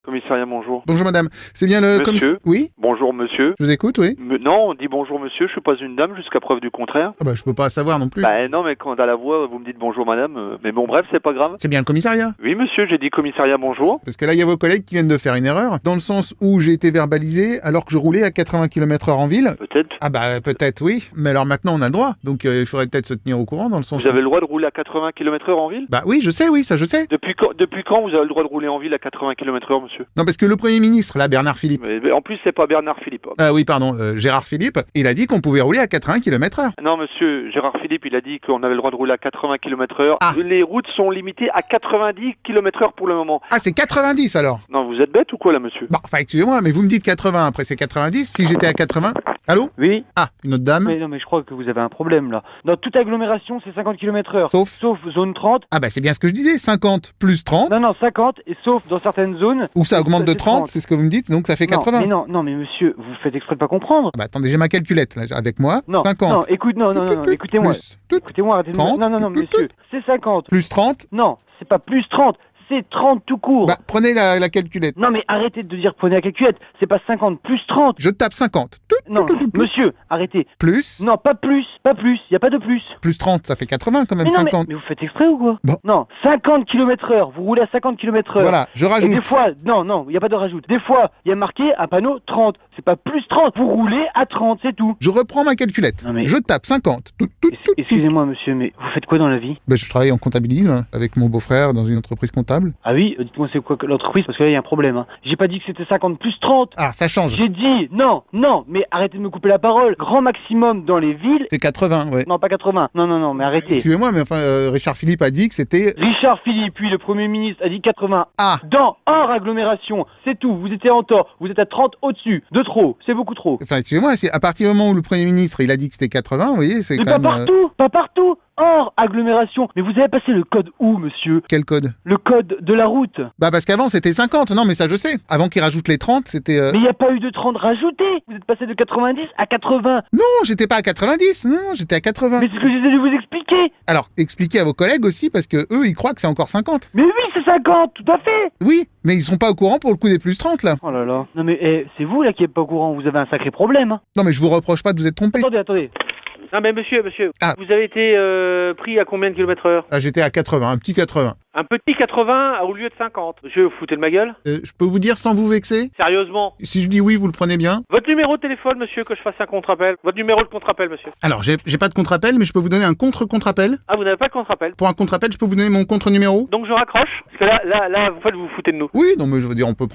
Commissariat, bonjour. Bonjour madame, c'est bien le Monsieur. Oui, Bonjour monsieur. je vous écoute, oui. Non, on dit bonjour monsieur, je suis pas une dame jusqu'à preuve du contraire. Ah bah je peux pas savoir non plus. Bah non, mais quand à la voix vous me dites bonjour madame, mais bon bref, c'est pas grave. C'est bien le commissariat. Oui monsieur, j'ai dit commissariat, bonjour. Parce que là, il y a vos collègues qui viennent de faire une erreur, dans le sens où j'ai été verbalisé alors que je roulais à 80 km/h en ville. Peut-être. Ah bah peut-être oui, mais alors maintenant on a le droit, donc il faudrait peut-être se tenir au courant dans le sens Vous avez le droit de rouler à 80 km/h en ville? Bah oui, je sais, oui, ça je sais. Depuis quand vous avez le droit de rouler en ville à 80 km/h, monsieur? Non, parce que le Premier ministre, là, Bernard Philippe, Mais en plus, c'est pas Bernard Philippe. ah oui, pardon, Gérard Philippe, il a dit qu'on pouvait rouler à 80 km/h. Non, monsieur, Gérard Philippe, il a dit qu'on avait le droit de rouler à 80 km/h. Ah. Les routes sont limitées à 90 km/h pour le moment. Ah, c'est 90 alors. Non, vous êtes bête ou quoi, là, monsieur? Bon, enfin, excusez-moi, mais vous me dites 80, après c'est 90, si j'étais à 80... Allô? Oui. Ah, une autre dame. Mais non, mais je crois que vous avez un problème là. Dans toute agglomération, c'est 50 km/h. Sauf zone 30. Ah bah c'est bien ce que je disais, 50 plus 30, Non, 50, et sauf dans certaines zones. ou ça augmente de c'est 30, c'est ce que vous me dites, donc ça fait 80. Non, mais monsieur, vous faites exprès de pas comprendre. Ah bah attendez, j'ai ma calculette là, avec moi, Non, 50. non, écoutez-moi. Plus, tout, Écoutez-moi, arrêtez de 30, me... Non, monsieur, c'est 50. plus 30, Non, c'est pas plus 30, c'est 30 tout court. bah prenez la calculette. Non, mais arrêtez de dire prenez la calculette, c'est pas 50 plus 30. Je tape 50. Tout, Non, tout, tout, tout. monsieur, arrêtez. Plus, Non, pas plus, y a pas de plus. plus 30, ça fait 80 quand même, Mais non, 50. mais vous faites exprès ou quoi? Bon. Non, 50 km/h, vous roulez à 50 km/h. Voilà, je Et rajoute. des fois, non, il n'y a pas de rajoute. Des fois, il y a marqué un panneau 30. C'est pas plus 30. Vous roulez à 30, c'est tout. Je reprends ma calculette. Non, mais- Je tape 50. Tout, tout, tout, tout. Excusez-moi, monsieur, mais vous faites quoi dans la vie? Bah, je travaille en comptabilisme hein, avec mon beau-frère dans une entreprise comptable. Ah oui, dites-moi c'est quoi que l'entreprise, parce que là, il y a un problème. Hein. J'ai pas dit que c'était 50 plus 30. Ah, ça change. J'ai dit, non, mais arrêtez de me couper la parole. Grand maximum dans les villes. C'est 80, ouais. Non, pas 80. Non, mais arrêtez. Excusez-moi, mais enfin, Richard Philippe a dit que c'était... Richard Philippe, puis le Premier ministre, a dit 80. Ah, Hors agglomération, c'est tout. Vous étiez en tort. Vous êtes à 30 au-dessus. De trop. C'est beaucoup trop. enfin, excusez-moi, c'est à partir du moment où le Premier ministre, il a dit que c'était 80, vous voyez, c'est Mais quand pas même... partout. Hors agglomération. Mais vous avez passé le code où, monsieur? Quel code? Le code de la route. Bah, parce qu'avant, c'était 50. Non, mais ça, je sais. Avant qu'il rajoute les 30, c'était... Mais il n'y a pas eu de 30 rajouté. Vous êtes passé de 90 à 80. Non, j'étais pas à 90. Non, j'étais à 80. Mais c'est ce que j'essaie de vous expliquer. Alors, expliquez à vos collègues aussi, parce que eux, ils croient que c'est encore 50. Mais oui, c'est 50, tout à fait. Oui, mais ils sont pas au courant pour le coup des plus 30, là. Oh là là. Non mais c'est vous là qui êtes pas au courant. Vous avez un sacré problème. Hein. Non, mais je vous reproche pas de vous être trompé. Attendez. Non mais monsieur, Ah. vous avez été pris à combien de kilomètres/heure? Ah, j'étais à 80, un petit 80. Un petit 80 au lieu de 50. Monsieur, vous foutez de ma gueule? Je peux vous dire sans vous vexer? Sérieusement? Si je dis oui, vous le prenez bien? Votre numéro de téléphone, monsieur, que je fasse un contre-appel. Votre numéro de contre-appel, monsieur. Alors, j'ai pas de contre-appel, mais je peux vous donner un contre-contre-appel. Ah, vous n'avez pas de contre-appel? Pour un contre-appel, je peux vous donner mon contre-numéro? Donc je raccroche? Parce que là, en fait, vous vous foutez de nous. Oui, non, mais je veux dire, on peut